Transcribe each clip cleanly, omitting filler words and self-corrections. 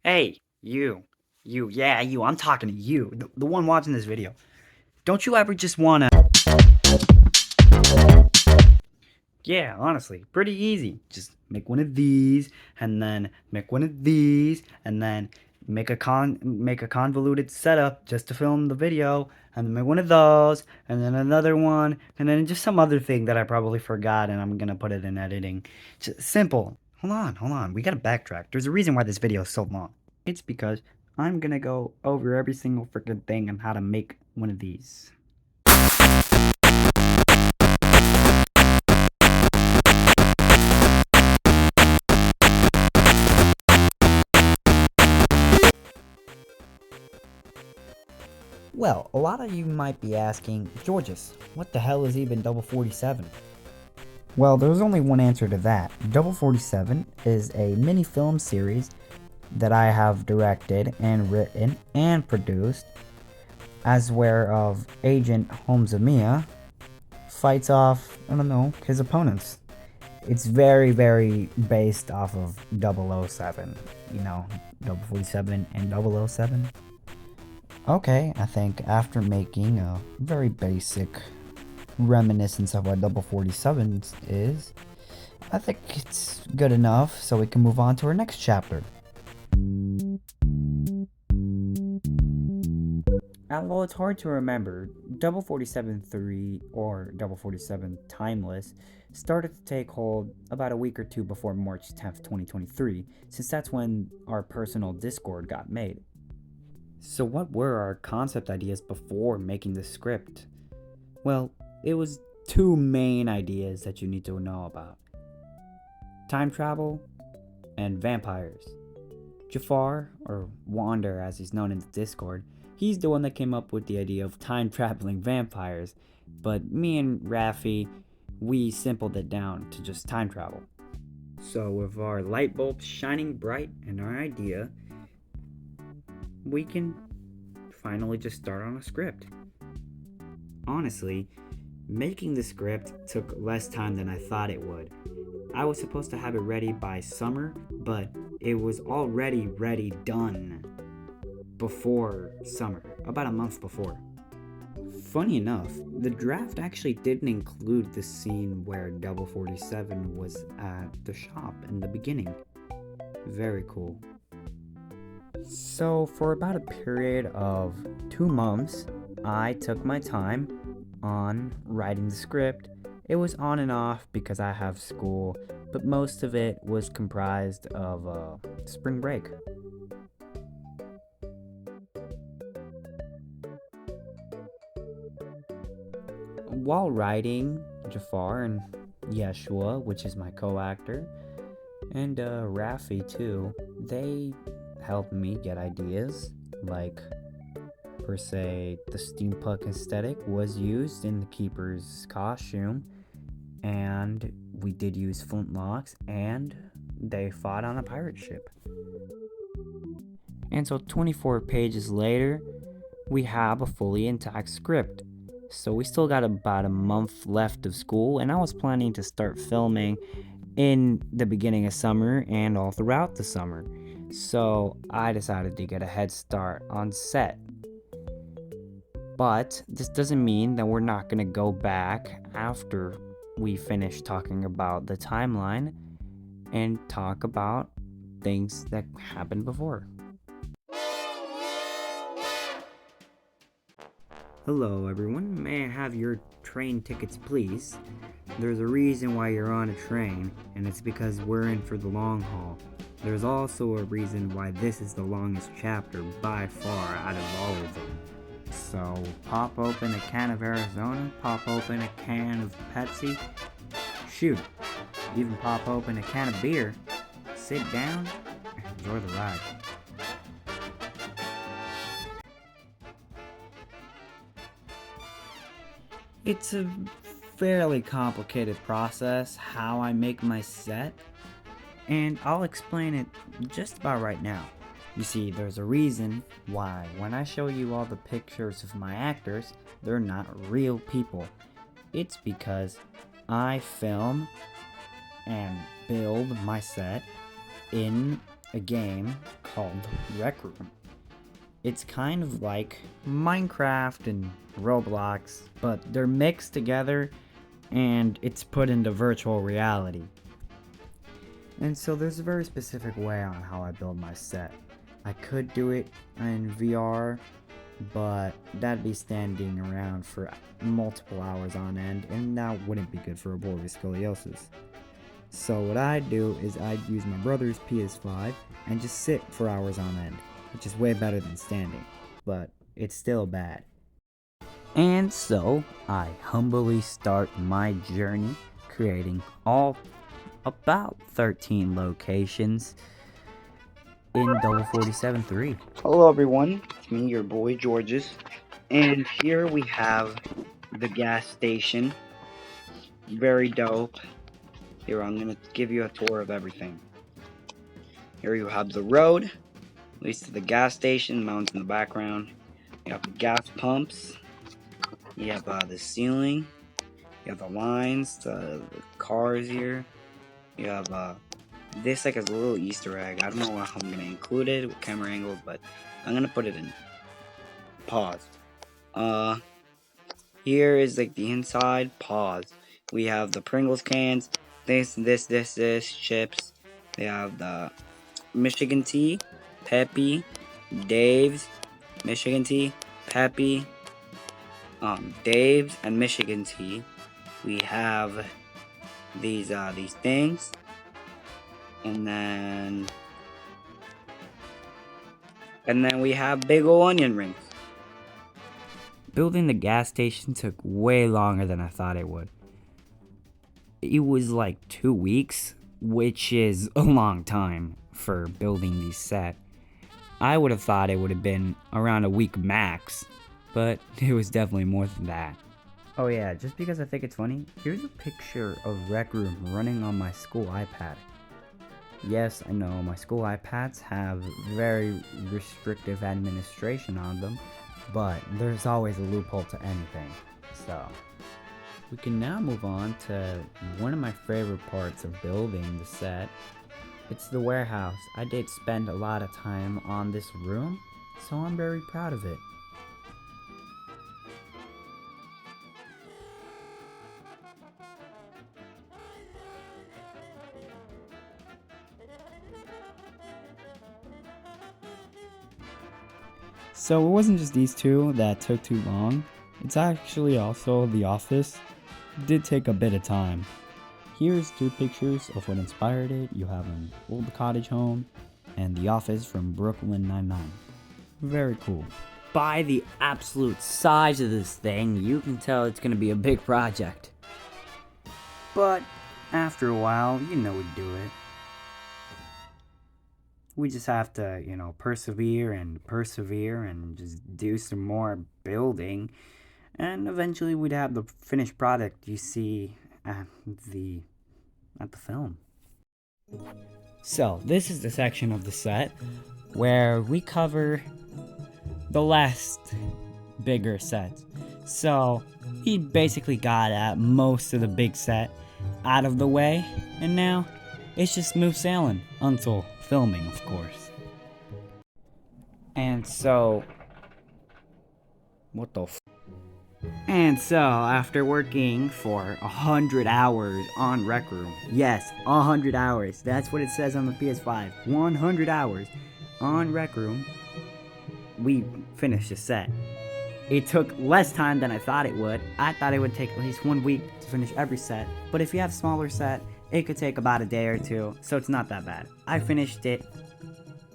Hey, yeah, you, I'm talking to you, the one watching this video. Don't you ever just wanna... Yeah, honestly, pretty easy. Just make one of these, and then make one of these, and then make a convoluted setup just to film the video, and then make one of those, and then another one, and then just some other thing that I probably forgot, and I'm gonna put it in editing. Just simple. Hold on. We gotta backtrack. There's a reason why this video is so long. It's because I'm gonna go over every single freaking thing on how to make one of these. Well, a lot of you might be asking, Georges, what the hell is even Double 47? Well, there's only one answer to that. Double 47 is a mini film series that I have directed and written and produced, as whereof Agent Homzamiya fights off, I don't know, his opponents. It's very, very based off of 007, you know, Double 47 and 007. Okay, I think after making a very basic reminiscence of what Double 47 is, I think it's good enough so we can move on to our next chapter. Although it's hard to remember, 047-3 or 047 Timeless started to take hold about a week or two before March 10th, 2023, since that's when our personal Discord got made. So what were our concept ideas before making the script? Well, it was two main ideas that you need to know about. Time travel and vampires. Jafar, or Wander as he's known in the Discord, he's the one that came up with the idea of time traveling vampires, but me and Raffi, we simpled it down to just time travel. So with our light bulbs shining bright and our idea, we can finally just start on a script. Honestly, making the script took less time than I thought it would. I was supposed to have it ready by summer, but it was already done before summer, about a month before. Funny enough, the draft actually didn't include the scene where 047 was at the shop in the beginning. Very cool. So for about a period of 2 months, I took my time on writing the script. It was on and off because I have school, but most of it was comprised of spring break. While writing, Jafar and Yeshua, which is my co-actor, and Raffi too, they helped me get ideas, like per se the steampunk aesthetic was used in the keeper's costume, and we did use flintlocks, and they fought on a pirate ship. And so 24 pages later, we have a fully intact script. So we still got about a month left of school, and I was planning to start filming in the beginning of summer and all throughout the summer. So I decided to get a head start on set. But this doesn't mean that we're not going to go back after we finish talking about the timeline and talk about things that happened before. Hello everyone, may I have your train tickets please? There's a reason why you're on a train, and it's because we're in for the long haul. There's also a reason why this is the longest chapter by far out of all of them. So pop open a can of Arizona, pop open a can of Pepsi, shoot, even pop open a can of beer, sit down, and enjoy the ride. It's a fairly complicated process how I make my set, and I'll explain it just about right now. You see, there's a reason why when I show you all the pictures of my actors, they're not real people. It's because I film and build my set in a game called Rec Room. It's kind of like Minecraft and Roblox, but they're mixed together and it's put into virtual reality. And so there's a very specific way on how I build my set. I could do it in VR, but that'd be standing around for multiple hours on end, and that wouldn't be good for a boy with scoliosis. So what I'd do is I'd use my brother's PS5 and just sit for hours on end, which is way better than standing, but it's still bad. And so I humbly start my journey creating all about 13 locations in 47.3. Hello everyone, it's me, your boy Georges, and here we have the gas station. Very dope. Here, I'm gonna give you a tour of everything. Here you have the road, leads to the gas station, mountains in the background. You have the gas pumps. You have the ceiling. You have the lines, the cars here. You have this like as a little Easter egg. I don't know how I'm gonna include it with camera angle, but I'm gonna put it in. Pause. Here is like the inside. Pause. We have the Pringles cans. This, chips. They have the Michigan tea, Peppy, Dave's, Michigan tea, Peppy, Dave's, and Michigan tea. We have these things, and then we have big ol' onion rings. Building the gas station took way longer than I thought it would. It was like 2 weeks, which is a long time for building these set. I would have thought it would have been around a week max, but it was definitely more than that. Oh yeah, just because I think it's funny, here's a picture of Rec Room running on my school iPad. Yes, I know, my school iPads have very restrictive administration on them, but there's always a loophole to anything, so. We can now move on to one of my favorite parts of building the set. It's the warehouse. I did spend a lot of time on this room, so I'm very proud of it. So it wasn't just these two that took too long. It's actually also the office. It did take a bit of time. Here's 2 pictures of what inspired it. You have an old cottage home and the office from Brooklyn Nine-Nine. Very cool. By the absolute size of this thing, you can tell it's gonna be a big project. But after a while, you know we do it. We just have to, persevere and just do some more building. And eventually we'd have the finished product you see at the film. So, this is the section of the set where we cover the last bigger sets. So, he basically got most of the big set out of the way, and now it's just smooth sailing until filming, of course. And so, And so, after working for 100 hours on Rec Room, yes, 100 hours, that's what it says on the PS5, 100 hours on Rec Room, we finished the set. It took less time than I thought it would. I thought it would take at least 1 week to finish every set, but if you have a smaller set, it could take about a day or 2, so it's not that bad. I finished it,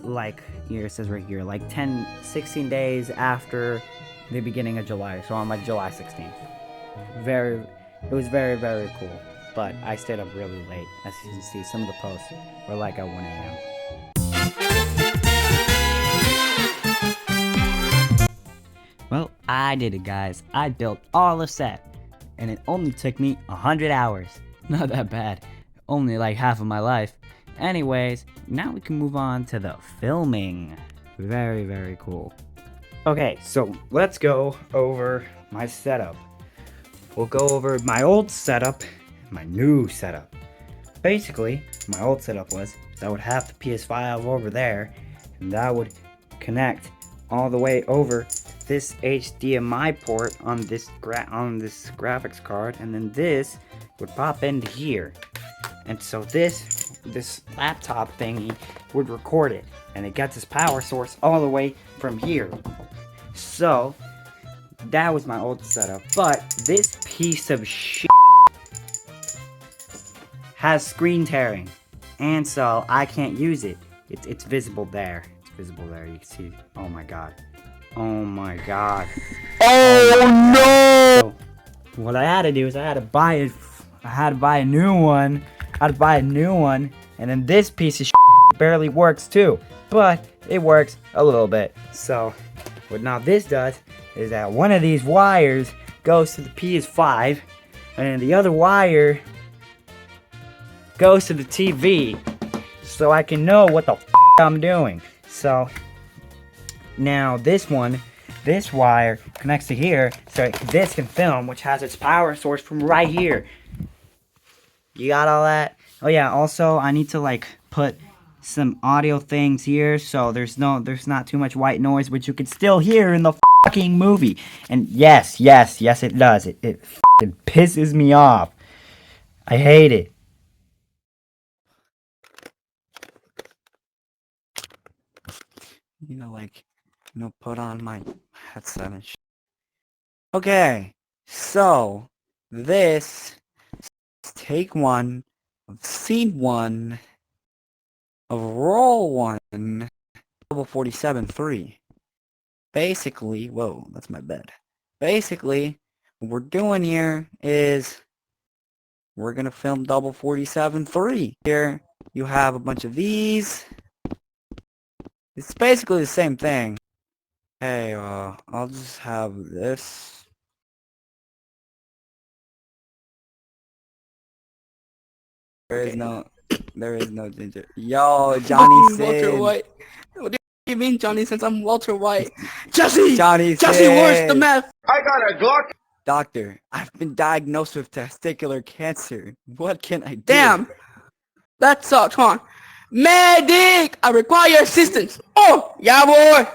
it says right here, 16 days after the beginning of July, so on July 16th. It was very, very cool, but I stayed up really late. As you can see, some of the posts were at 1 a.m. Well, I did it, guys. I built all the set, and it only took me 100 hours. Not that bad. Only half of my life. Anyways, now we can move on to the filming. Very, very cool. Okay, so let's go over my setup. We'll go over my old setup, my new setup. Basically, my old setup was I would have the PS5 over there, and that would connect all the way over this HDMI port on this graphics card, and then this would pop into here, and so this laptop thingy would record it, and it gets its power source all the way from here. So that was my old setup, but this piece of shit has screen tearing, and so I can't use it. It's visible there. It's visible there. You can see. Oh my god. Oh my god. Oh no! So what I had to do is I had to buy it. I had to buy a new one. I had to buy a new one, and then this piece of shit barely works too, but it works a little bit. So what now this does is that one of these wires goes to the PS5, and then the other wire goes to the TV, so I can know what the I'm doing. So now this wire connects to here, so this can film, which has its power source from right here. You got all that? Oh yeah, also I need to like put some audio things here, so there's not too much white noise, which you can still hear in the fucking movie. And yes, it does. It fucking pisses me off. I hate it. Put on my headset and shit. Okay, so this is take one of scene one of roll one, level 47-3. Basically, whoa, that's my bed. Basically, what we're doing here is we're gonna film double 47-3. Here, you have a bunch of these. It's basically the same thing. Hey, I'll just have this. There is no ginger. Yo, Johnny Walter Sin. White. What do you mean, Johnny? Since I'm Walter White. Jesse! Johnny Jesse, Sin. where's the meth? I got a Glock. Doctor, I've been diagnosed with testicular cancer. What can I do? Damn! That sucks, huh? Medic! I require assistance! Oh! Yeah, boy!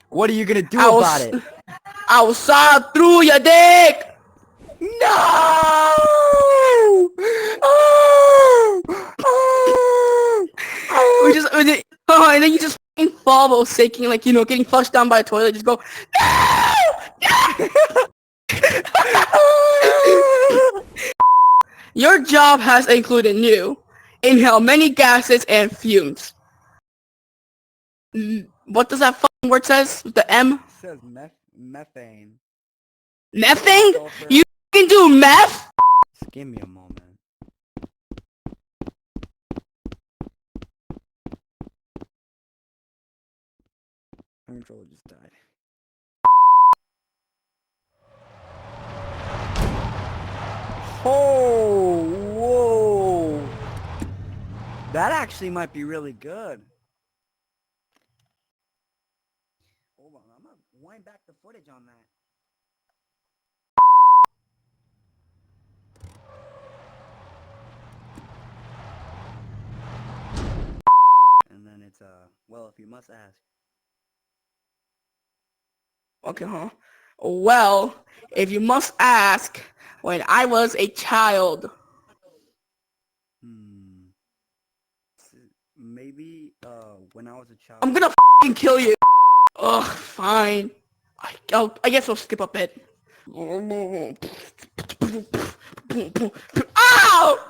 What are you gonna do I will about it? I will saw through your dick! No! Oh! Oh! And then you just fucking fall while shaking, like, you know, getting flushed down by a toilet. Just go, no! No! Your job has included you. Inhale many gases and fumes. What does that fucking word says? With the M? It says methane. Methane? You can do meth? Just give me a moment. My controller just died. Oh, whoa. That actually might be really good. Hold on, I'm gonna wind back the footage on that. And then it's, well, if you must ask. Okay, huh? Well, if you must ask, when I was a child. Maybe, when I was a child. I'm gonna fucking kill you. Ugh, fine. I guess I'll skip a bit. Ow!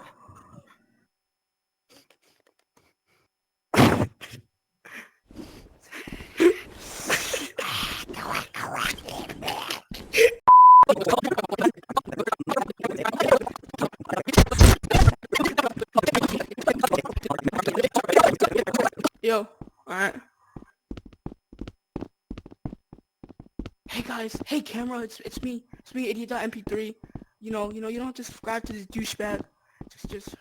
Yo, alright. Hey guys, hey camera, it's me, idiot.mp3. You know, you don't have to subscribe to this douchebag. Just,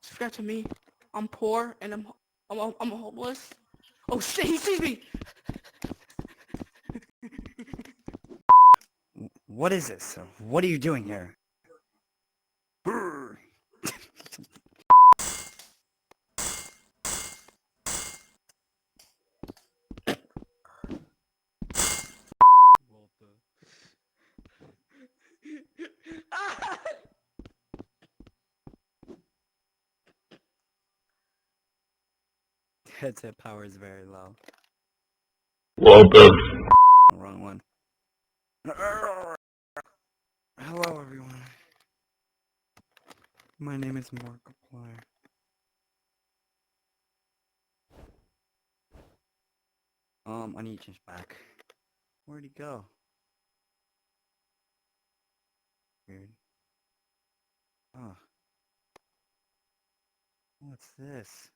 subscribe to me. I'm poor and I'm homeless. Oh shit, he sees me! What is this? What are you doing here? headset power is very low. Bloopers. Wrong one. Hello, everyone. My name is Markiplier. I need to change back. Where'd he go? Weird. Oh. What's this?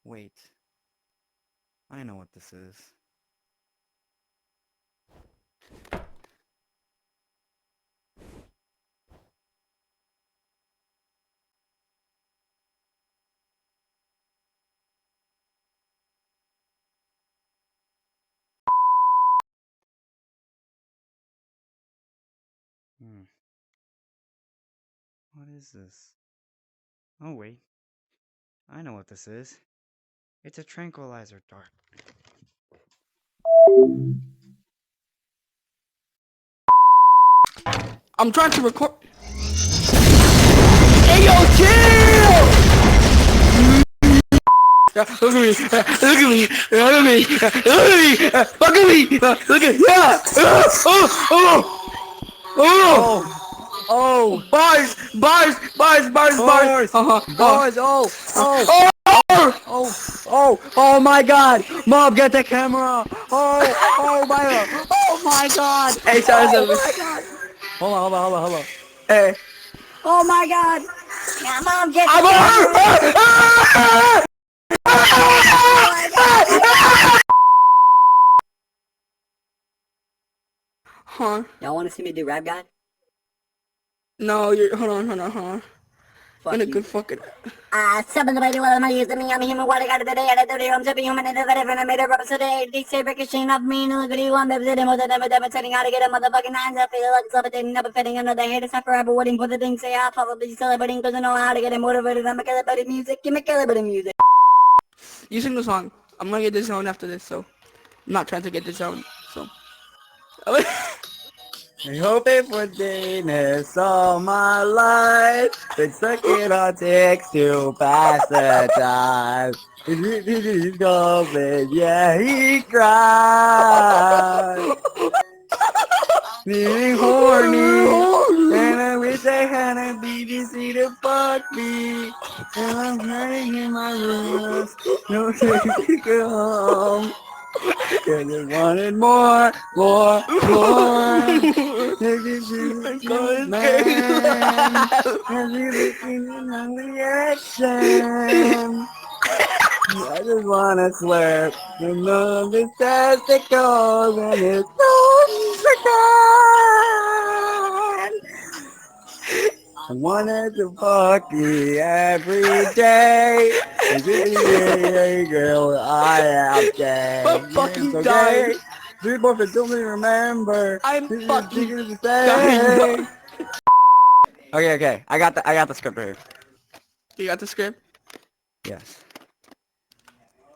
Wait. I know what this is. What is this? Oh wait. I know what this is. It's a tranquilizer dart. I'm trying to record. Hey yo, chill! Look at me! Look at me! Look at me! Look at me! Look at me! Look at yeah! Oh! Oh! Bars! Bars! Bars! Bars! Bars! Bars! Oh my god! Mom, get the camera! Oh my god! Hey, sorry, Oh sorry. my god! Hold on. Hey. Oh my god! Yeah, Mom, get the I'm camera! Huh? Y'all want to see me do Rap God? No, you're. Hold on. Fuck In a you. good fucking. Seven the baby, well, I'm using me, I'm a human, what I got today, I do I'm tipping human in the veteran, I made a rubber today, they say ricochet of me, no, look at you, I'm devastating, more than ever demonstrating how to get a motherfucking hands, I feel like something, never fitting another hate, it's not forever waiting for the thing, say I probably celebrating, cause I know how to get it motivated, I'm a killer, but music, give me killer, but music. You sing the song. I'm gonna get this zone after this, so I'm not trying to get this zone. So. I hope it for Danish all my life. Been sucking on dicks to pass the time. He's going, yeah, he cried. Being horny, and I wish I had a BBC to fuck me. And I'm hiding in my room, no take to go home. Cause I wanted more. Man, as we looking in my reaction. I just wanna slurp the love is testicles and it's so I wanted to fuck you every day. Hey girl, I am gay. I'm fucking So dying. gay. Three boyfriends don't even remember. I'm This is fucking ridiculous to dying. say. Okay. I got the script right here. You got the script? Yes.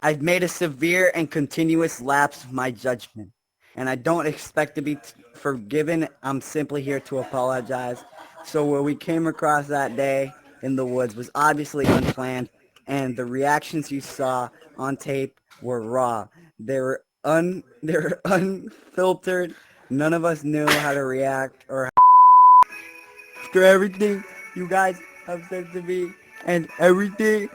I've made a severe and continuous lapse of my judgment, and I don't expect to be forgiven. I'm simply here to apologize. So what we came across that day in the woods was obviously unplanned, and the reactions you saw on tape were raw. They were unfiltered. None of us knew how to react or after everything you guys have said to me and everything.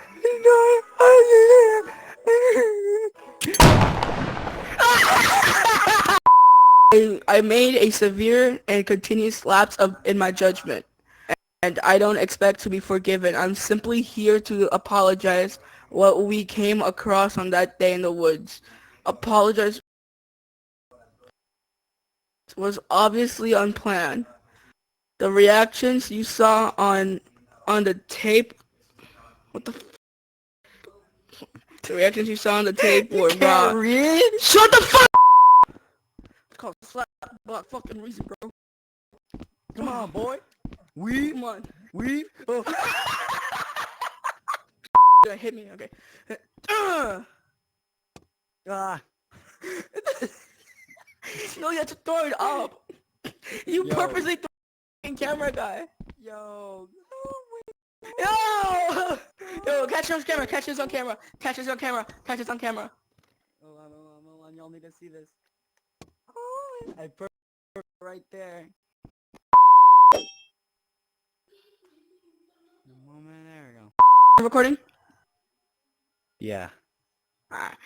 I made a severe and continuous lapse in my judgment, and I don't expect to be forgiven. I'm simply here to apologize what we came across on that day in the woods. Apologize was obviously unplanned. The reactions you saw on the tape, what the? The reactions you saw on the tape were raw. Read? Shut the fuck! It's called slap block fucking reason, bro. Come on, boy. We. Come on. Oh. Hit me, okay. Ah. No, you have to throw it up. You Yo. purposely threw the camera guy. Yo. Yo! Yo, catch this on camera. Catch this on camera. Catch this on camera. Catch this on camera. Hold on, y'all need to see this. Oh, I put it right there. A moment, there we go. Recording? Yeah. Alright.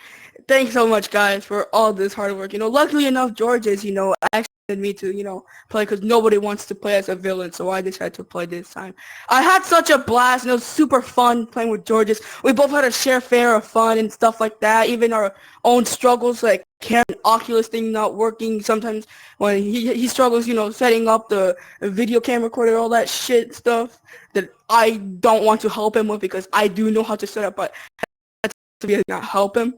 Thanks so much, guys, for all this hard work. Luckily enough, George is, actually me to, play because nobody wants to play as a villain, so I decided to play this time. I had such a blast, and it was super fun playing with Georges. We both had a share fare of fun and stuff like that, even our own struggles, like Karen Oculus thing not working. Sometimes when he struggles, setting up the video camera recorder, all that shit stuff that I don't want to help him with because I do know how to set up, but to not help him.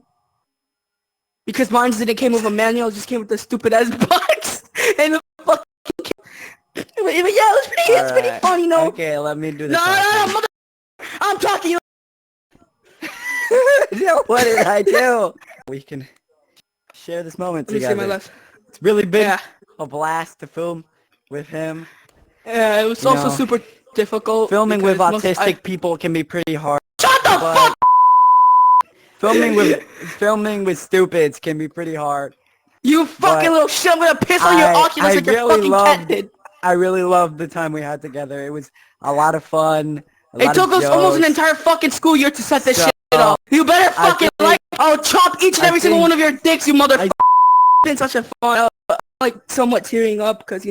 Because mine didn't came with a manual, it just came with the stupid ass box and the fucking. But yeah, it's pretty fun, Okay, let me do this. No, mother. I'm talking. What did I do? We can share this moment Let me see together. my left. It's really been Yeah. a blast to film with him. Yeah, it was also super difficult. Filming with because autistic people can be pretty hard. Shut the fuck! Filming with stupids can be pretty hard. You fucking But little shit! I'm gonna piss on your Oculus like your fucking cat did. I really loved the time we had together. It was a lot of fun. It took us almost an entire fucking school year to set this shit up. You better fucking I'll chop each and every single one of your dicks, you motherfucker. It's been such a fun, like somewhat tearing up because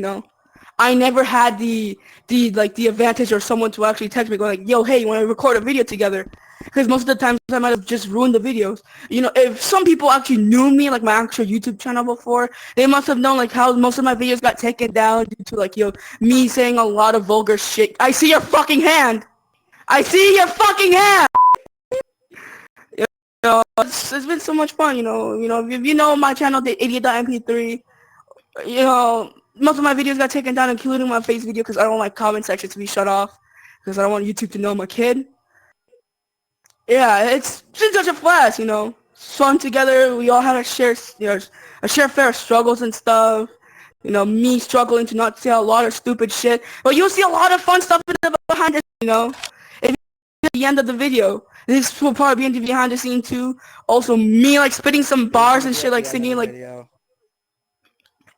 I never had the advantage or someone to actually text me going like, yo, hey, you want to record a video together? Because most of the times I might have just ruined the videos. If some people actually knew me, like my actual YouTube channel before, they must have known like how most of my videos got taken down due to like, me saying a lot of vulgar shit. I see your fucking hand! I see your fucking hand! It's been so much fun, if you know my channel, the idiot.mp3, most of my videos got taken down, including my face video, because I don't like comment section to be shut off, because I don't want YouTube to know I'm a kid. Yeah, it's been such a blast, fun together. We all had a share fair of struggles and stuff. Me struggling to not say a lot of stupid shit, but you'll see a lot of fun stuff in the behind the if you at the end of the video. This will probably be in the behind the scene too. Also, me like spitting some bars and shit, like singing like.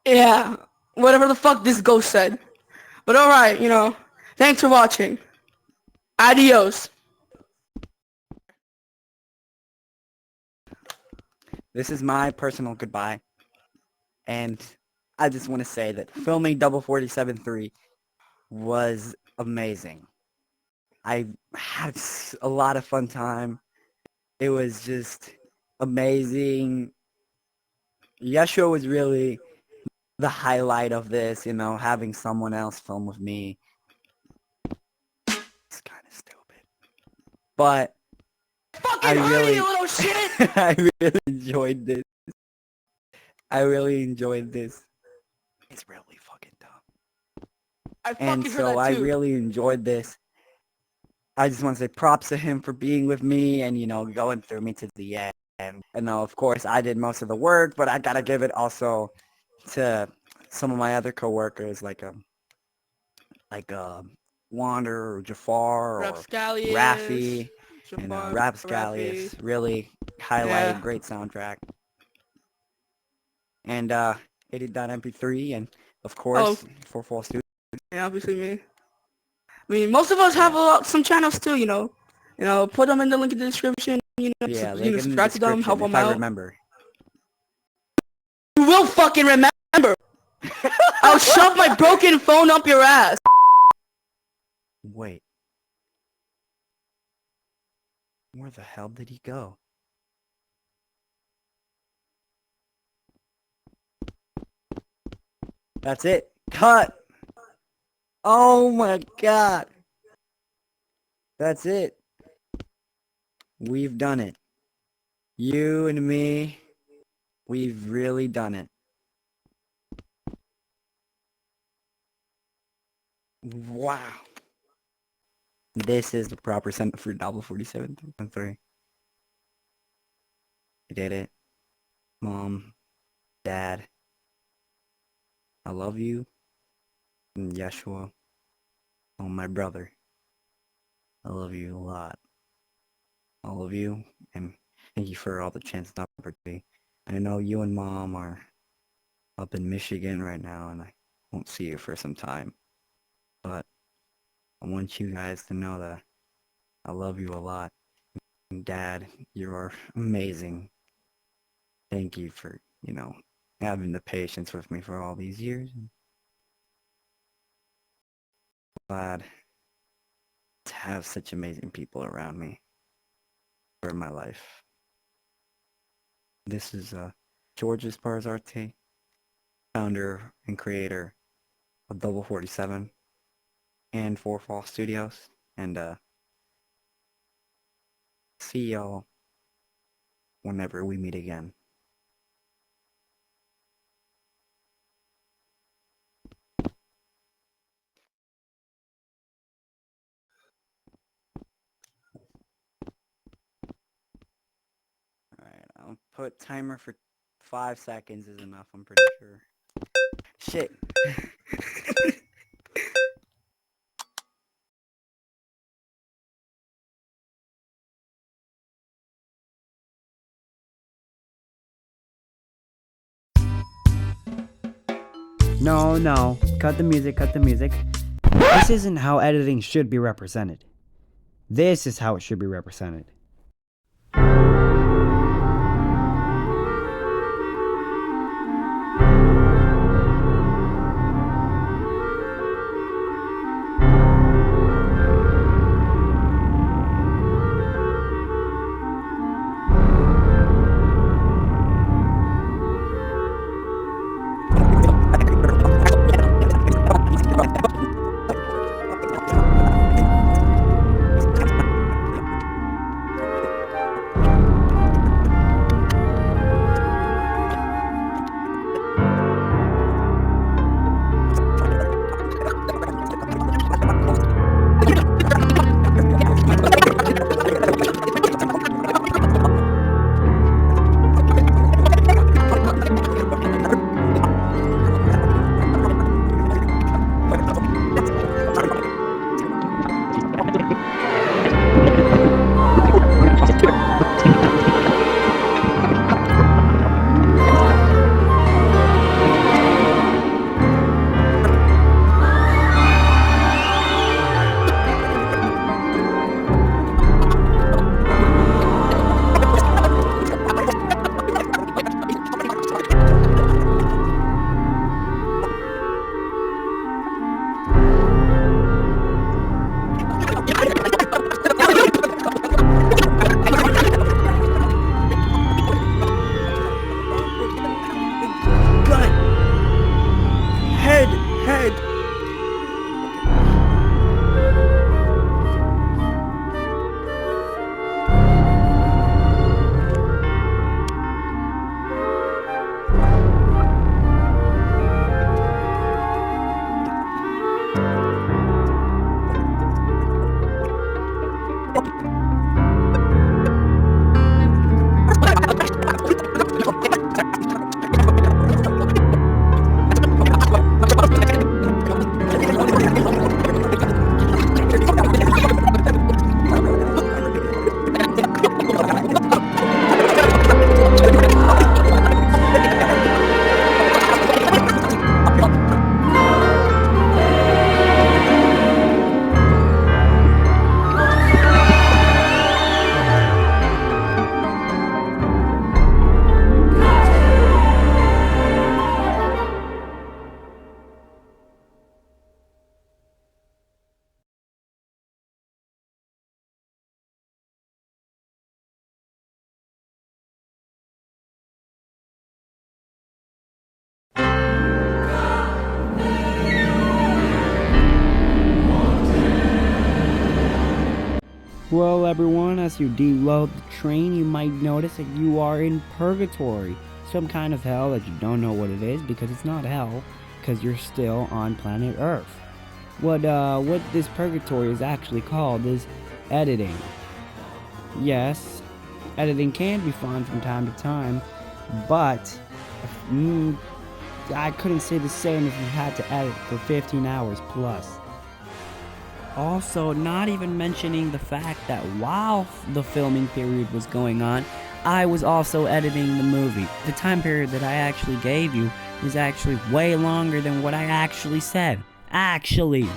Yeah, whatever the fuck this ghost said. But alright, thanks for watching. Adios. This is my personal goodbye. And I just want to say that filming 47-3 was amazing. I had a lot of fun time. It was just amazing. Yeshua was really the highlight of this, having someone else film with me. It's kind of stupid. But I really, I really enjoyed this. It's really fucking dumb. And so I really enjoyed this. I just want to say props to him for being with me and, going through me to the end. And of course, I did most of the work, but I gotta give it also to some of my other coworkers, like Wander or Jafar or Rafi and Rapscallius. Really highlighted, great soundtrack. And Idiot.mp3 and of course 44 Studios. Yeah, obviously me. I mean, most of us have some channels too, put them in the link in the description, Yeah, subscribe to them, help them I out. remember. You will fucking remember! I'll shove my broken phone up your ass! Wait. Where the hell did he go? That's it. Cut! Oh my god! That's it. We've done it. You and me, we've really done it. Wow. This is the proper sentence for 47-3. I did it. Mom, Dad, I love you. And Yeshua, oh my brother, I love you a lot. all of you, and thank you for all the chance and opportunity. I know you and Mom are up in Michigan right now, and I won't see you for some time. But I want you guys to know that I love you a lot. And Dad, you are amazing. Thank you for, having the patience with me for all these years. Glad to have such amazing people around me for my life. This is George Esparzarte, founder and creator of Double 47 and Four Fall Studios, and see y'all whenever we meet again. Alright, I'll put timer for 5 seconds is enough, I'm pretty sure. Shit. No, cut the music, cut the music. This isn't how editing should be represented. This is how it should be represented. Head. Well, everyone, as you deload the train, you might notice that you are in purgatory. Some kind of hell that you don't know what it is because it's not hell, because you're still on planet Earth. What this purgatory is actually called is editing. Yes, editing can be fun from time to time, but I couldn't say the same if you had to edit for 15 hours plus. Also, not even mentioning the fact that while the filming period was going on, I was also editing the movie. The time period that I actually gave you is actually way longer than what I actually said. Actually.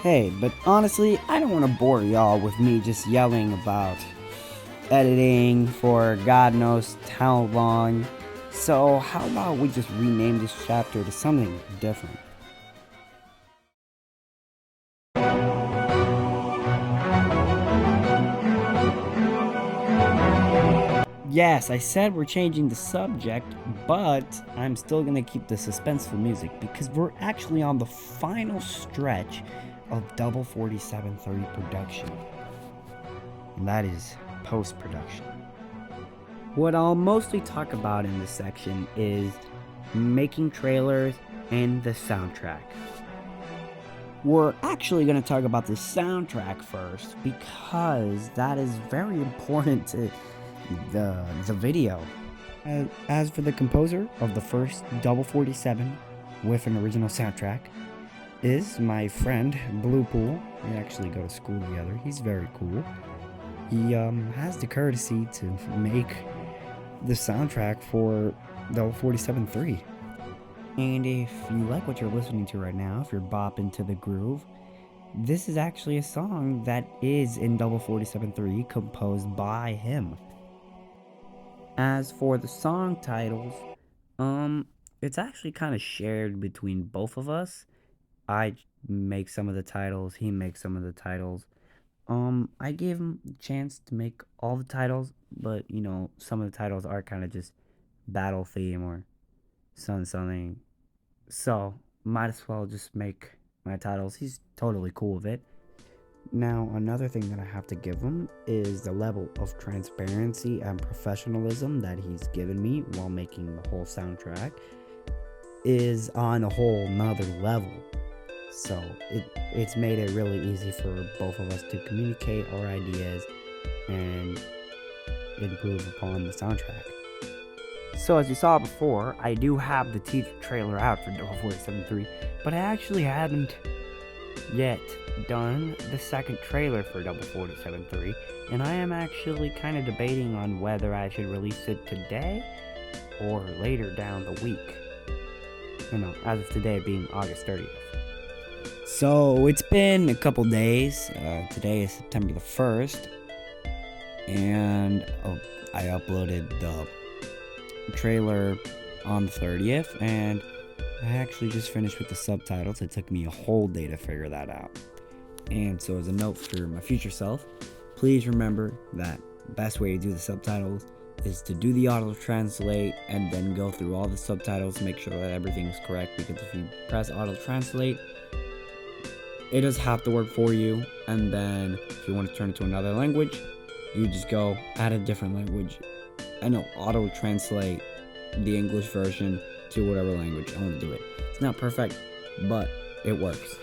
Hey, but honestly, I don't want to bore y'all with me just yelling about editing for God knows how long. So how about we just rename this chapter to something different? Yes, I said we're changing the subject, but I'm still gonna keep the suspenseful music because we're actually on the final stretch of Double 4730 production. And that is post-production. What I'll mostly talk about in this section is making trailers and the soundtrack. We're actually going to talk about the soundtrack first because that is very important to the video. As for the composer of the first Double 47 with an original soundtrack is my friend Bloopers. We actually go to school together. He's very cool. He has the courtesy to make the soundtrack for the 47.3. And if you like what you're listening to right now, if you're bopping to the groove, this is actually a song that is in Double 47.3 composed by him. As for the song titles, it's actually kind of shared between both of us. I make some of the titles, he makes some of the titles. I gave him a chance to make all the titles, but, you know, some of the titles are kind of just battle theme or something. So, might as well just make my titles. He's totally cool with it. Now, another thing that I have to give him is the level of transparency and professionalism that he's given me while making the whole soundtrack is on a whole nother level. So it's made it really easy for both of us to communicate our ideas and improve upon the soundtrack. So as you saw before, I do have the teaser trailer out for Double 47.3, but I actually haven't yet done the second trailer for Double 47.3, and I am actually kind of debating on whether I should release it today or later down the week. You know, as of today being August 30th. So it's been a couple days. Today is September the 1st, and I uploaded the trailer on the 30th, and I actually just finished with the subtitles. It took me a whole day to figure that out. And so as a note for my future self, please remember that the best way to do the subtitles is to do the auto translate and then go through all the subtitles, make sure that everything is correct, because if you press auto translate, it does have to work for you, and then if you want to turn it to another language, you just go add a different language and it'll auto translate the English version to whatever language I want to do it. It's not perfect, but it works.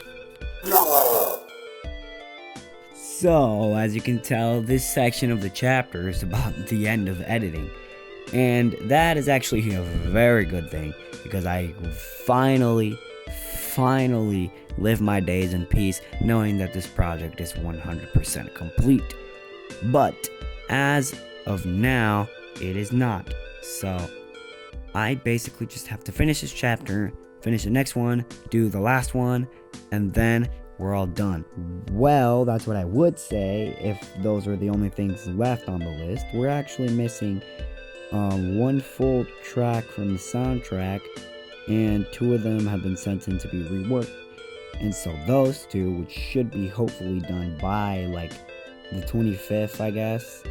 So, as you can tell, this section of the chapter is about the end of editing. And that is actually a very good thing, because I finally live my days in peace knowing that this project is 100% complete. But as of now, it is not. So I basically just have to finish this chapter, finish the next one, do the last one, and then we're all done. Well, that's what I would say if those are the only things left on the list. We're actually missing one full track from the soundtrack, and 2 of them have been sent in to be reworked. And so those 2, which should be hopefully done by like the 25th, I guess,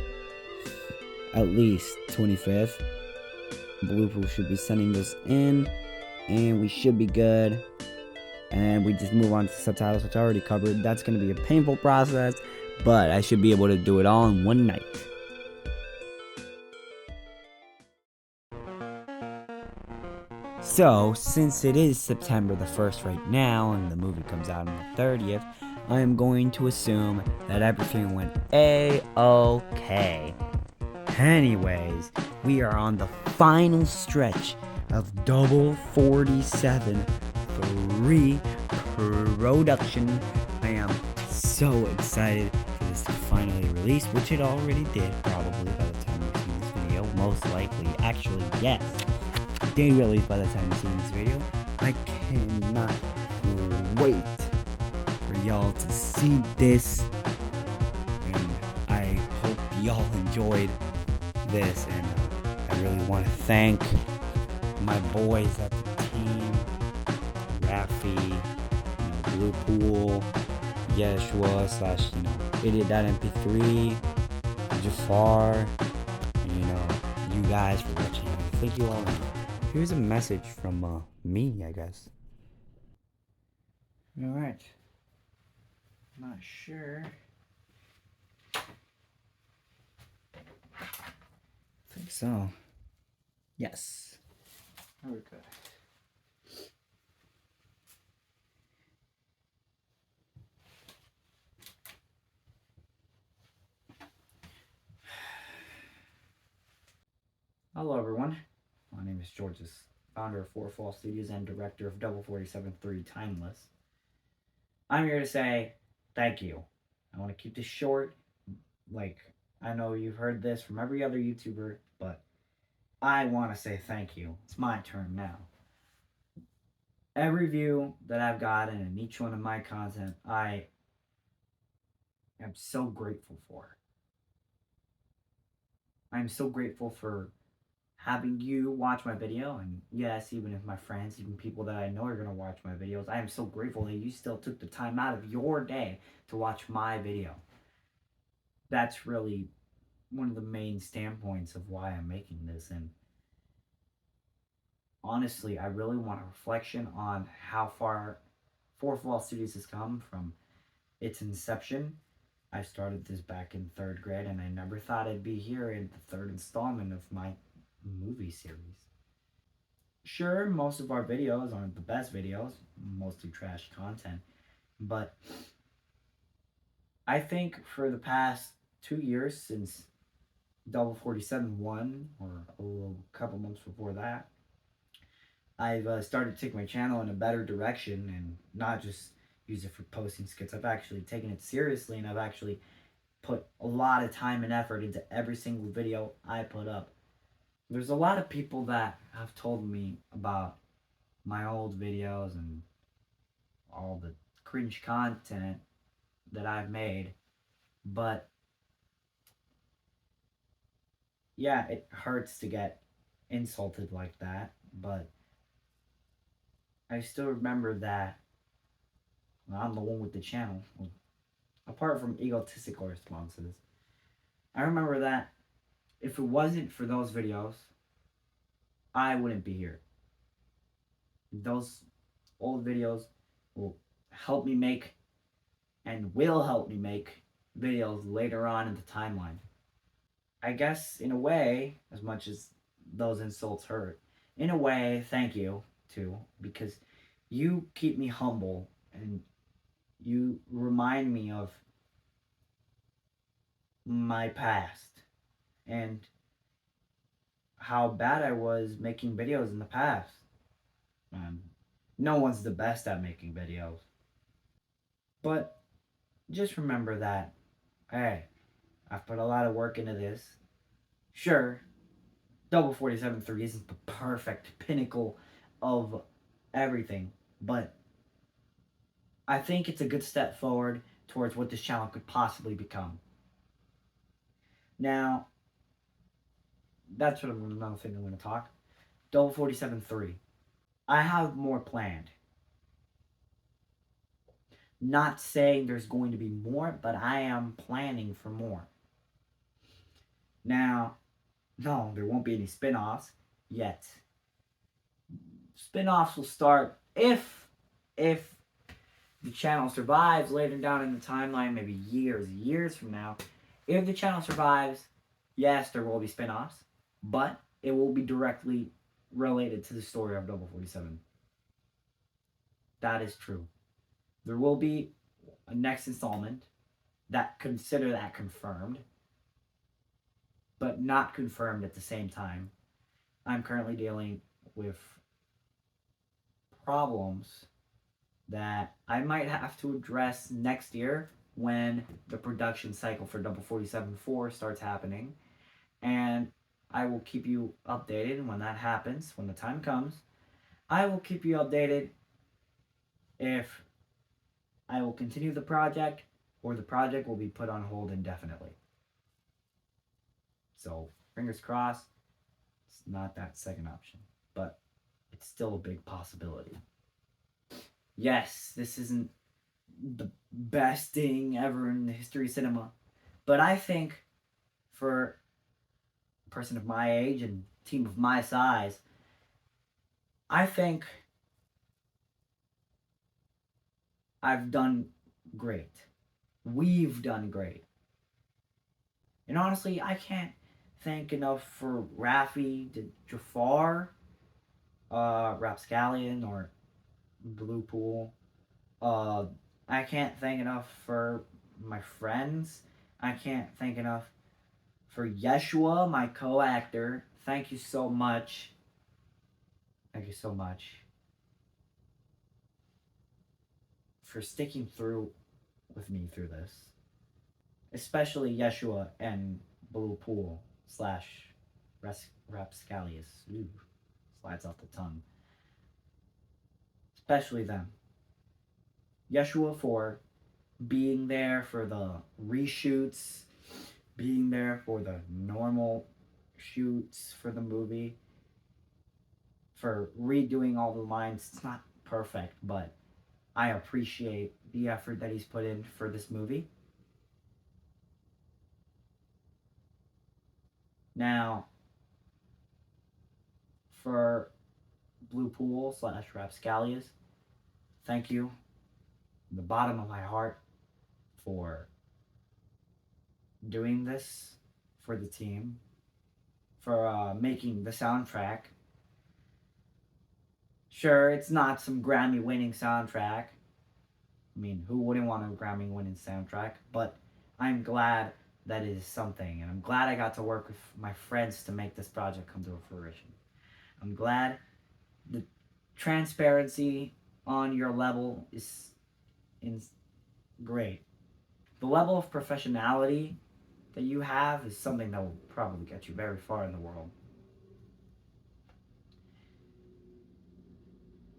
at least 25th, Bloopers should be sending those in, and we should be good. And we just move on to subtitles, which I already covered. That's going to be a painful process, but I should be able to do it all in one night. So, since it is September the 1st right now, and the movie comes out on the 30th, I am going to assume that everything went A-OK. Anyways, we are on the final stretch of Double 47 free production. I am so excited for this to finally release, which it already did, probably by the time you've seen this video. Most likely. Actually, yes. It did release by the time you've seen this video. I cannot wait for y'all to see this. And I hope y'all enjoyed this. And I really want to thank my boys at the team, Rafi, Blue Pool, Yeshua / Idiot.mp3, Jafar, you guys for watching. Thank you all. Here's a message from me, I guess. Alright. Not sure. I think so. Yes. Okay. Hello everyone, my name is Georges, founder of 4Fall Studios and director of Double 47.3 Timeless. I'm here to say thank you. I want to keep this short. I know you've heard this from every other YouTuber, but I want to say thank you. It's my turn now. Every view that I've gotten in each one of my content, I am so grateful for. I'm so grateful for having you watch my video, and yes, even if my friends, even people that I know are going to watch my videos, I am so grateful that you still took the time out of your day to watch my video. That's really one of the main standpoints of why I'm making this, and honestly, I really want a reflection on how far 4Fall Studios has come from its inception. I started this back in 3rd grade, and I never thought I'd be here in the 3rd installment of my movie series. Sure, most of our videos aren't the best videos, mostly trash content, but I think for the past 2 years since Double 47 1, or a couple months before that, I've started to take my channel in a better direction and not just use it for posting skits. I've actually taken it seriously, and I've actually put a lot of time and effort into every single video I put up. There's a lot of people that have told me about my old videos and all the cringe content that I've made, but yeah, it hurts to get insulted like that, but I still remember that I'm the one with the channel, apart from egotistical responses. I remember that if it wasn't for those videos, I wouldn't be here. Those old videos will help me make and will help me make videos later on in the timeline. I guess, in a way, as much as those insults hurt, in a way, thank you, too, because you keep me humble and you remind me of my past and how bad I was making videos in the past. No one's the best at making videos. But just remember that, hey, I've put a lot of work into this. Sure, Double 47.3 isn't the perfect pinnacle of everything, but I think it's a good step forward towards what this channel could possibly become. Now, that's another thing I'm going to talk. Double 47.3. I have more planned. Not saying there's going to be more, but I am planning for more. Now, no, there won't be any spin-offs yet. Spin-offs will start if the channel survives later down in the timeline, maybe years from now. If the channel survives, yes, there will be spin-offs, but it will be directly related to the story of Double 47. That is true. There will be a next installment that consider that confirmed, but not confirmed at the same time. I'm currently dealing with problems that I might have to address next year when the production cycle for 4 starts happening. And I will keep you updated when that happens, when the time comes. I will keep you updated if I will continue the project or the project will be put on hold indefinitely. So, fingers crossed, it's not that second option, but it's still a big possibility. Yes, this isn't the best thing ever in the history of cinema, but I think for a person of my age and team of my size, I think I've done great. We've done great. And honestly, I can't thank enough for Rafi, Jafar, Rapscallion, or Blue Pool. I can't thank enough for my friends. I can't thank enough for Yeshua, my co-actor. Thank you so much. Thank you so much for sticking through with me through this. Especially Yeshua and Blue Pool slash Rapscallius. Ooh, slides off the tongue. Especially them. Yeshua for being there for the reshoots, being there for the normal shoots for the movie, for redoing all the lines. It's not perfect, but I appreciate the effort that he's put in for this movie. Now, for Blue Pool slash Rapscallius, thank you from the bottom of my heart for doing this for the team, for making the soundtrack. Sure, it's not some Grammy winning soundtrack. I mean, who wouldn't want a Grammy winning soundtrack? But I'm glad that it is something, and I'm glad I got to work with my friends to make this project come to fruition. I'm glad the transparency on your level is great. The level of professionality that you have is something that will probably get you very far in the world.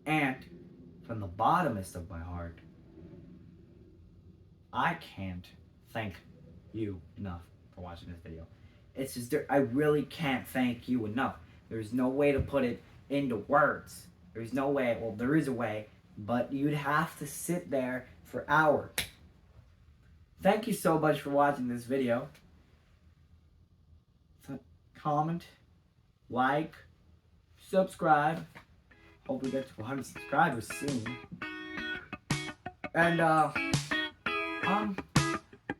And from the bottomest of my heart, I can't thank you enough for watching this video. It's just, I really can't thank you enough. There's no way to put it into words. There's no way, well, there is a way, but you'd have to sit there for hours. Thank you so much for watching this video. Comment, like, subscribe. Hope we get to 100 subscribers soon. And,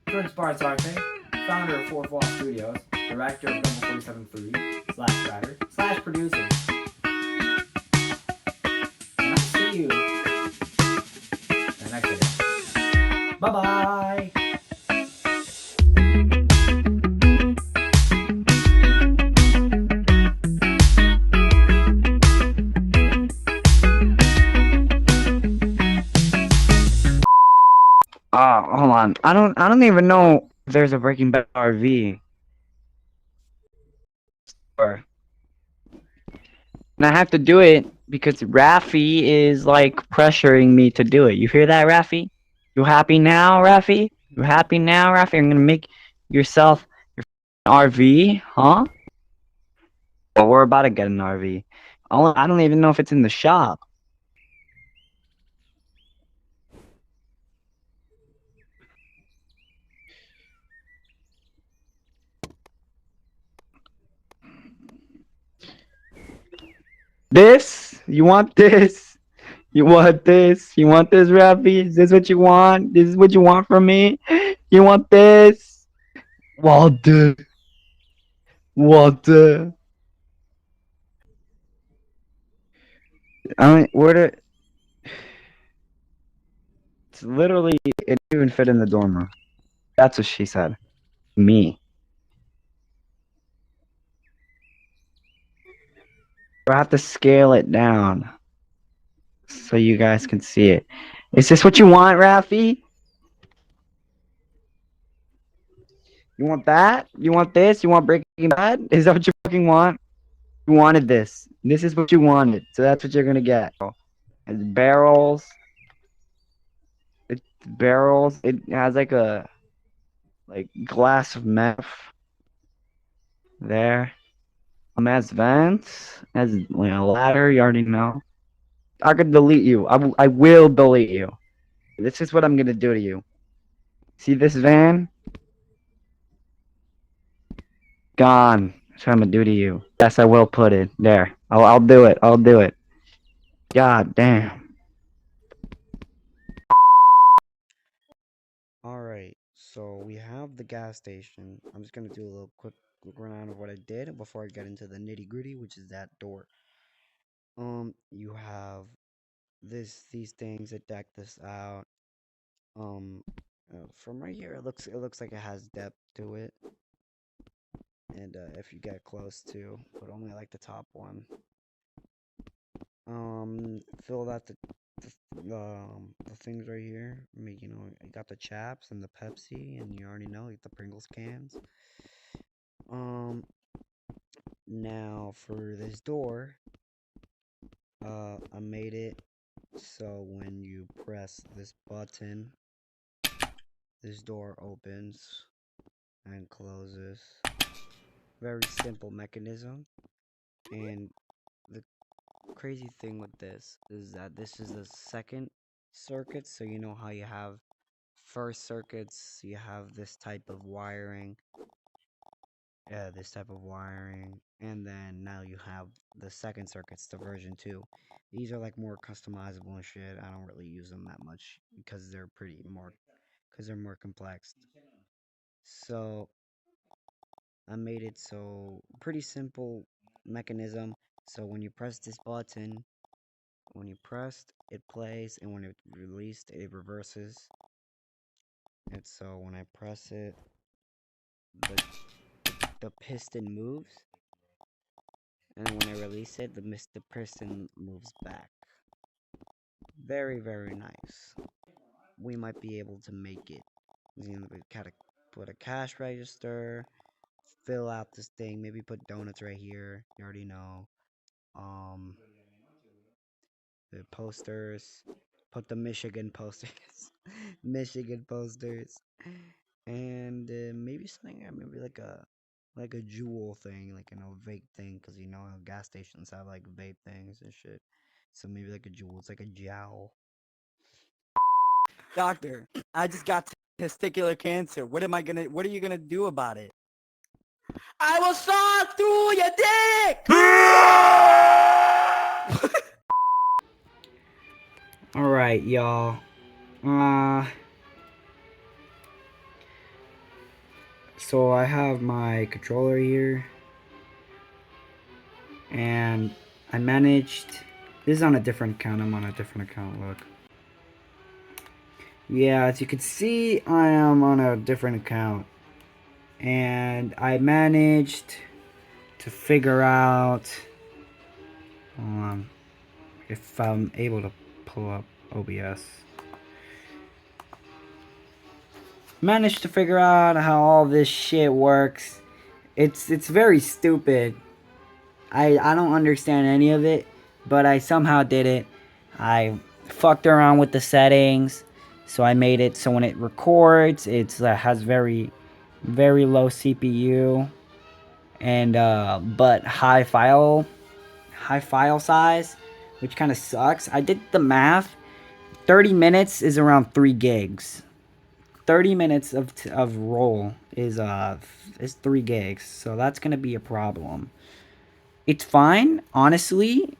George Barzarte, founder of 4 Fall Studios, director of 473/writer/producer. And I'll see you in the next video. Bye-bye! Hold on. I don't even know if there's a Breaking Bad RV. And I have to do it because Rafi is like pressuring me to do it. You hear that, Rafi? You happy now, Rafi? You happy now, Rafi? You're gonna make yourself your RV, huh? Well, we're about to get an RV. I don't even know if it's in the shop. This? You want this? You want this? You want this, Rafi? Is this what you want? This is what you want from me? You want this? Walter. Walter. I mean, where to... It's literally... It didn't even fit in the dorm room. That's what she said. Me. I have to scale it down so you guys can see it. Is this what you want, Rafi? You want that? You want this? You want Breaking Bad? Is that what you fucking want? You wanted this. This is what you wanted, so that's what you're gonna get. It's barrels. It's barrels. It has like a glass of meth there. Has vents. Has a ladder. You already know. I could delete you. I will delete you. This is what I'm gonna do to you. See this van? Gone. That's what I'm gonna do to you. Yes, I will put it there. I'll do it. I'll do it. God damn. Alright, so we have the gas station. I'm just gonna do a little quick look around of what I did before I get into the nitty gritty, which is that door. You have these things that deck this out. Um, from right here, it looks like it has depth to it. And if you get close to, but only like the top one. Fill out the things right here. You got the chaps and the Pepsi, and you already know, like the Pringles cans. Now for this door, I made it so when you press this button, this door opens and closes. Very simple mechanism. And the crazy thing with this is that this is the second circuit, so you know how you have first circuits, you have this type of wiring, and then now you have the second circuits, the version 2. These are like more customizable and shit. I don't really use them that much because they're more complex. So I made it so pretty simple mechanism. So when you press this button, when you pressed, it plays, and when it released, it reverses. And so when I press it, the piston moves, and when I release it, the piston moves back. Very, very nice. We might be able to make it. We gotta put a cash register, fill out this thing, maybe put donuts right here. You already know. Um, the posters. Put the Michigan posters. Michigan posters. And maybe something, maybe like a jewel thing, like vape thing, because you know how gas stations have like vape things and shit. So maybe like a jewel. It's like a jowl. Doctor, I just got testicular cancer. What are you gonna do about it? I will saw through your dick! Alright, y'all. So I have my controller here. And I managed... This is on a different account. I'm on a different account, look. Yeah, as you can see, I am on a different account. And I managed to figure out... if I'm able to pull up OBS. Managed to figure out how all this shit works. It's very stupid. I don't understand any of it, but I somehow did it. I fucked around with the settings, so I made it so when it records, it has very low CPU and but high file size, which kind of sucks. I did the math. 30 minutes is around 3 gigs. 30 minutes of roll is 3 gigs, so that's gonna be a problem. It's fine, honestly.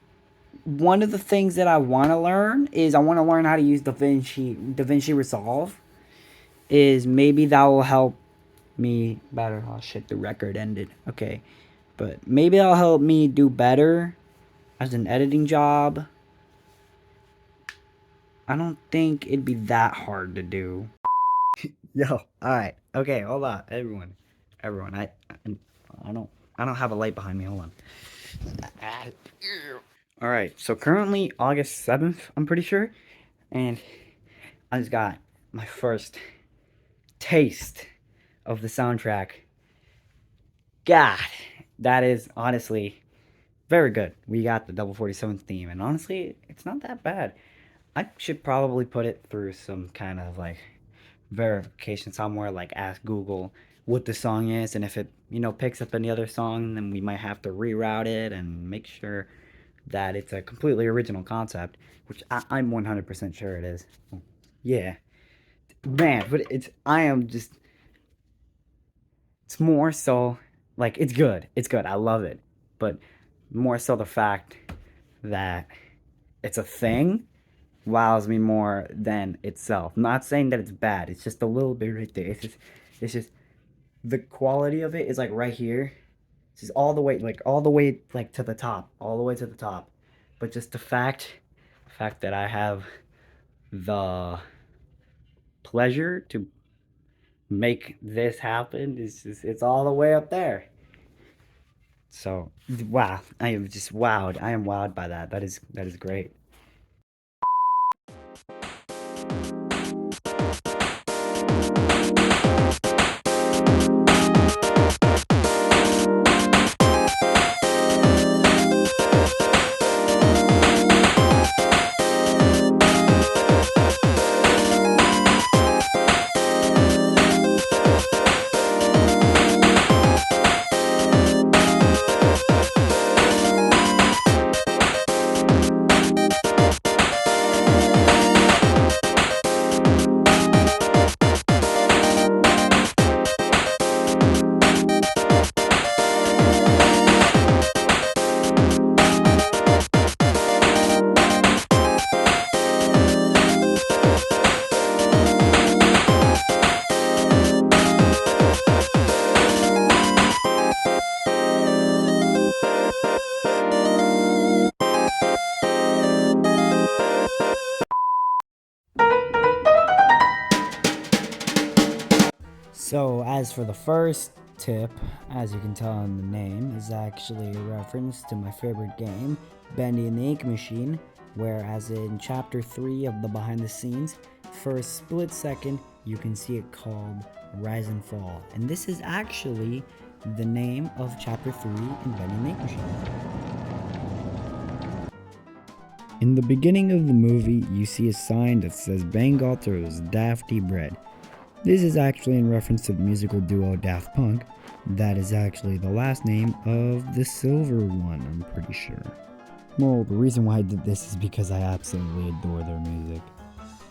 One of the things that I want to learn is I want to learn how to use DaVinci Resolve. Is maybe that will help me better. Oh shit, the record ended. Okay, but maybe that'll help me do better as an editing job. I don't think it'd be that hard to do. Yo, alright. Okay, hold on. Everyone. I don't have a light behind me. Hold on. Alright, so currently August 7th, I'm pretty sure. And I just got my first taste of the soundtrack. God, that is honestly very good. We got the Double 47 theme, and honestly, it's not that bad. I should probably put it through some kind of like verification somewhere, like ask Google what the song is, and if it, picks up any other song, then we might have to reroute it and make sure that it's a completely original concept, which I'm 100% sure it is. Yeah. Man, but it's more so, like, it's good. It's good. I love it. But more so the fact that it's a thing wows me more than itself. I'm not saying that it's bad. It's just a little bit right there. It's just the quality of it is like right here. It's just all the way like to the top, all the way to the top. But just the fact that I have the pleasure to make this happen is just, it's all the way up there. So wow, I am just wowed. I am wowed by that. That is great. So, as for the first tip, as you can tell in the name, is actually a reference to my favorite game, Bendy and the Ink Machine, whereas in Chapter 3 of the behind the scenes, for a split second, you can see it called Rise and Fall. And this is actually the name of Chapter 3 in Bendy and the Ink Machine. In the beginning of the movie, you see a sign that says Bangalter's Dafty Bread. This is actually in reference to the musical duo Daft Punk. That is actually the last name of the silver one, I'm pretty sure. Well, the reason why I did this is because I absolutely adore their music.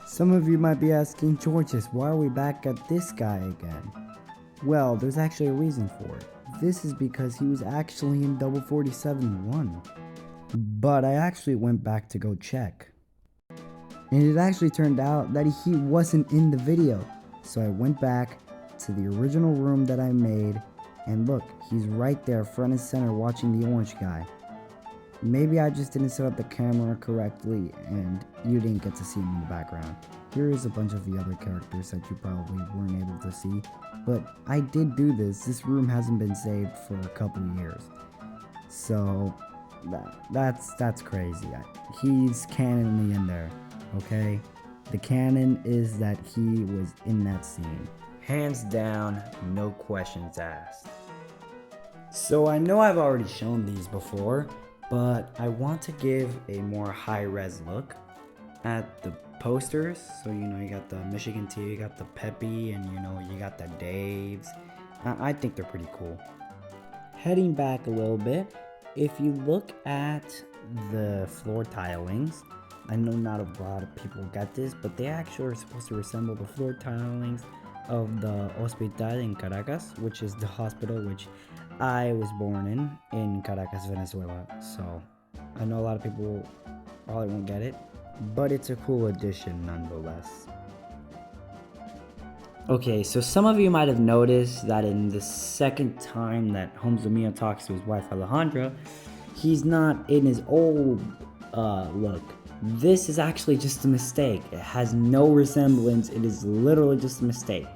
Some of you might be asking, Georges, why are we back at this guy again? Well, there's actually a reason for it. This is because he was actually in Double 47 1. But I actually went back to go check. And it actually turned out that he wasn't in the video. So I went back to the original room that I made, and look, he's right there front and center watching the orange guy. Maybe I just didn't set up the camera correctly and you didn't get to see him in the background. Here is a bunch of the other characters that you probably weren't able to see, but I did do this. This room hasn't been saved for a couple years. So that's crazy. He's canonly in there, okay? The canon is that he was in that scene. Hands down, no questions asked. So I know I've already shown these before, but I want to give a more high-res look at the posters. So you got the Michigan Tea, you got the Peppy, and you got the Daves. I think they're pretty cool. Heading back a little bit, if you look at the floor tilings, I know not a lot of people get this, but they actually are supposed to resemble the floor tilings of the Hospital in Caracas, which is the hospital which I was born in Caracas, Venezuela. So I know a lot of people probably won't get it, but it's a cool addition nonetheless. Okay, so some of you might have noticed that in the second time that Holmes Lumia talks to his wife Alejandra, he's not in his old look. This is actually just a mistake. It has no resemblance. It is literally just a mistake.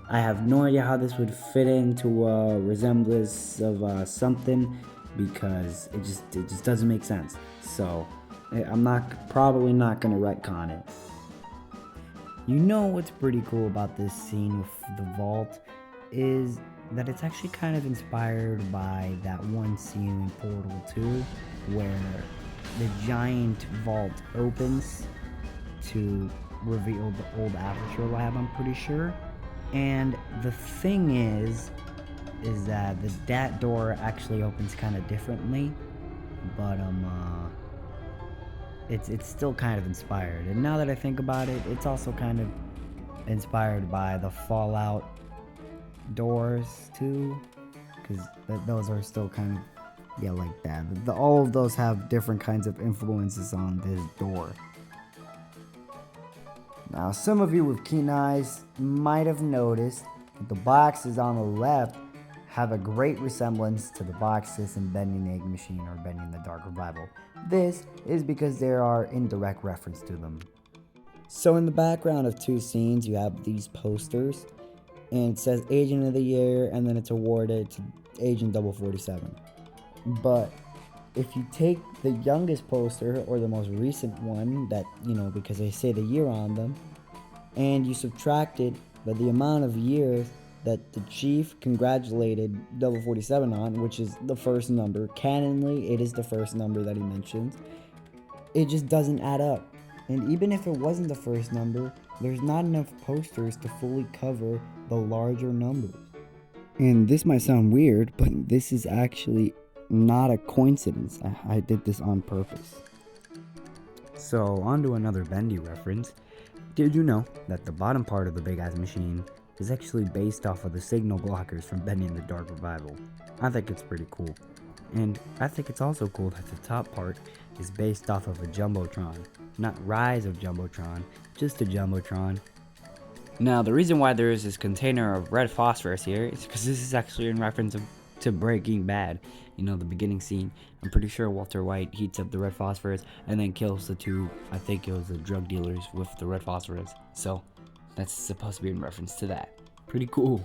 I have no idea how this would fit into a resemblance of something, because it just doesn't make sense. So I'm probably not gonna retcon it. You know what's pretty cool about this scene with the vault is that it's actually kind of inspired by that one scene in Portal 2 where the giant vault opens to reveal the old Aperture Lab, I'm pretty sure. And the thing is that that door actually opens kind of differently, but it's still kind of inspired. And now that I think about it, it's also kind of inspired by the Fallout doors too, because those are still kind of, yeah, like that. All of those have different kinds of influences on this door. Now, some of you with keen eyes might have noticed that the boxes on the left have a great resemblance to the boxes in Bending the Egg Machine or Bending the Dark Revival. This is because there are indirect reference to them. So in the background of two scenes, you have these posters, and it says Agent of the Year, and then it's awarded to Agent 047. But if you take the youngest poster, or the most recent one, that, you know, because they say the year on them, and you subtract it by the amount of years that the chief congratulated 047 on, which is the first number. Canonly, it is the first number that he mentions. It just doesn't add up. And even if it wasn't the first number, there's not enough posters to fully cover the larger numbers. And this might sound weird, but this is actually not a coincidence. I did this on purpose. So, on to another Bendy reference. Did you know that the bottom part of the Big Ass Machine is actually based off of the signal blockers from Bending the Dark Revival? I think it's pretty cool. And I think it's also cool that the top part is based off of a Jumbotron. Not Rise of Jumbotron, just a Jumbotron. Now, the reason why there is this container of red phosphorus here is because this is actually in reference to Breaking Bad. You know, the beginning scene. I'm pretty sure Walter White heats up the red phosphorus and then kills the two, I think it was the drug dealers with the red phosphorus. So, that's supposed to be in reference to that. Pretty cool.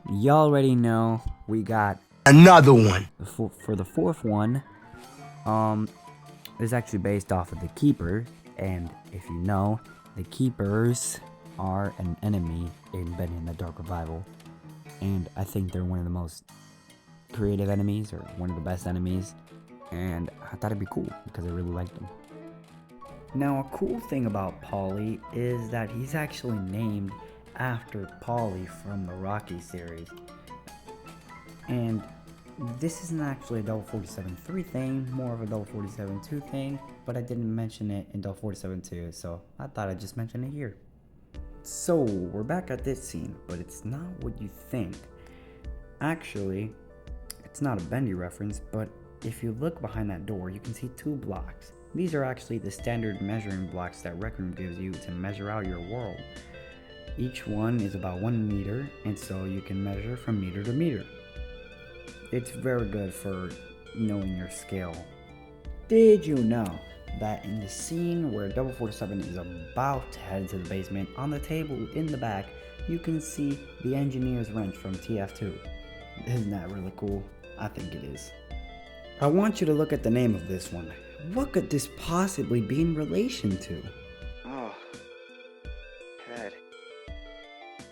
Y'all already know we got another one. For the fourth one, is actually based off of the Keeper, and if you know, the Keepers are an enemy in Bending the Dark Revival, and I think they're one of the most creative enemies, or one of the best enemies, and I thought it'd be cool because I really liked them. Now, a cool thing about Paulie is that he's actually named after Paulie from the Rocky series, and this isn't actually a 047-3 thing, more of a 047-2 thing, but I didn't mention it in 047-2, so I thought I'd just mention it here. So, we're back at this scene, but it's not what you think. Actually, it's not a Bendy reference, but if you look behind that door, you can see two blocks. These are actually the standard measuring blocks that Rec Room gives you to measure out your world. Each one is about 1 meter, and so you can measure from meter to meter. It's very good for knowing your scale. Did you know that in the scene where 047 is about to head to the basement, on the table in the back, you can see the engineer's wrench from TF2? Isn't that really cool? I think it is. I want you to look at the name of this one. What could this possibly be in relation to? Oh, head.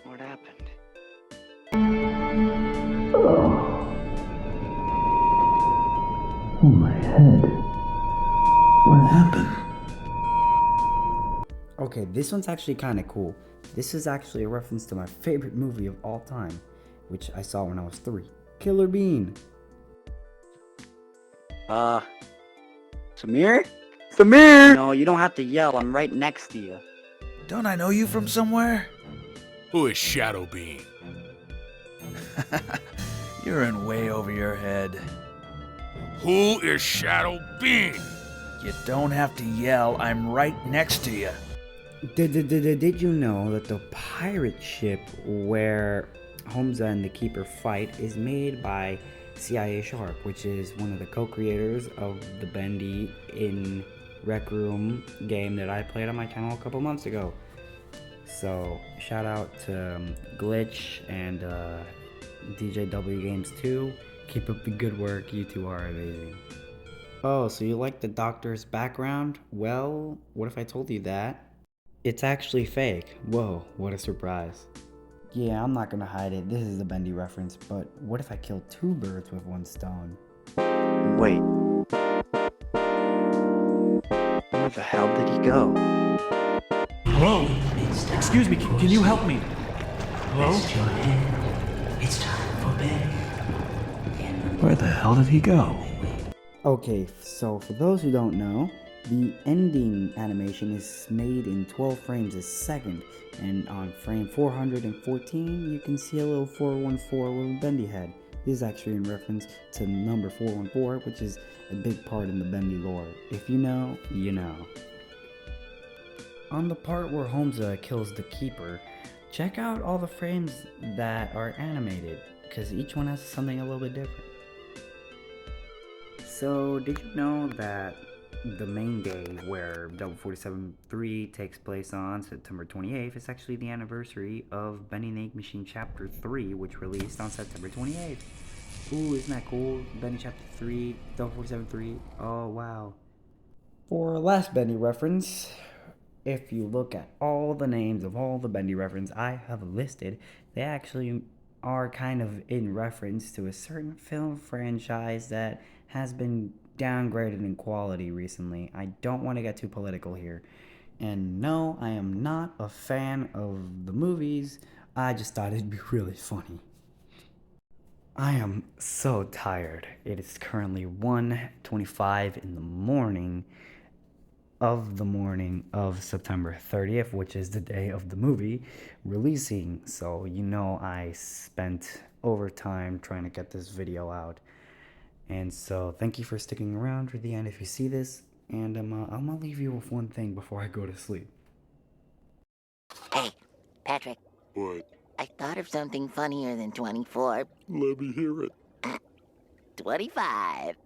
What happened? Oh, my head. What happened? Okay, this one's actually kind of cool. This is actually a reference to my favorite movie of all time, which I saw when I was 3. Killer Bean. Samir? Samir! No, you don't have to yell. I'm right next to you. Don't I know you from somewhere? Who is Shadow Bean? You're in way over your head. Who is Shadow Bean? You don't have to yell. I'm right next to you. Did you know that the pirate ship where Homza and the Keeper fight is made by CIA Sharp, which is one of the co-creators of the Bendy in Rec Room game that I played on my channel a couple months ago. So shout out to Glitch and DJW Games 2, Keep up the good work. You two are amazing. Oh, so you like the doctor's background? Well, what if I told you that? It's actually fake. Whoa, what a surprise. Yeah, I'm not gonna hide it. This is a bendy reference, but what if I killed two birds with one stone? Wait. Where the hell did he go? Hello? Excuse me, can you help me? Hello? It's time for bed. Where the hell did he go? Okay, so for those who don't know, the ending animation is made in 12 frames a second, and on frame 414 you can see a little 414 with a bendy head. This is actually in reference to number 414, which is a big part in the bendy lore. If you know, you know. On the part where Homza kills the keeper, check out all the frames that are animated, because each one has something a little bit different. So, did you know that the main day where 47-3 takes place on September 28th is actually the anniversary of Bendy the Ink Machine Chapter 3, which released on September 28th? Ooh, isn't that cool? Bendy Chapter 3, 47-3. Oh, wow. For last Bendy reference, if you look at all the names of all the Bendy reference I have listed, they actually are kind of in reference to a certain film franchise that has been downgraded in quality recently. I don't want to get too political here. And no, I am not a fan of the movies. I just thought it'd be really funny. I am so tired. It is currently 1:25 in the morning of September 30th, which is the day of the movie releasing. So, you know, I spent overtime trying to get this video out. And so, thank you for sticking around to the end if you see this. And I'm gonna leave you with one thing before I go to sleep. Hey, Patrick, What? I thought of something funnier than 24. Let me hear it. 25.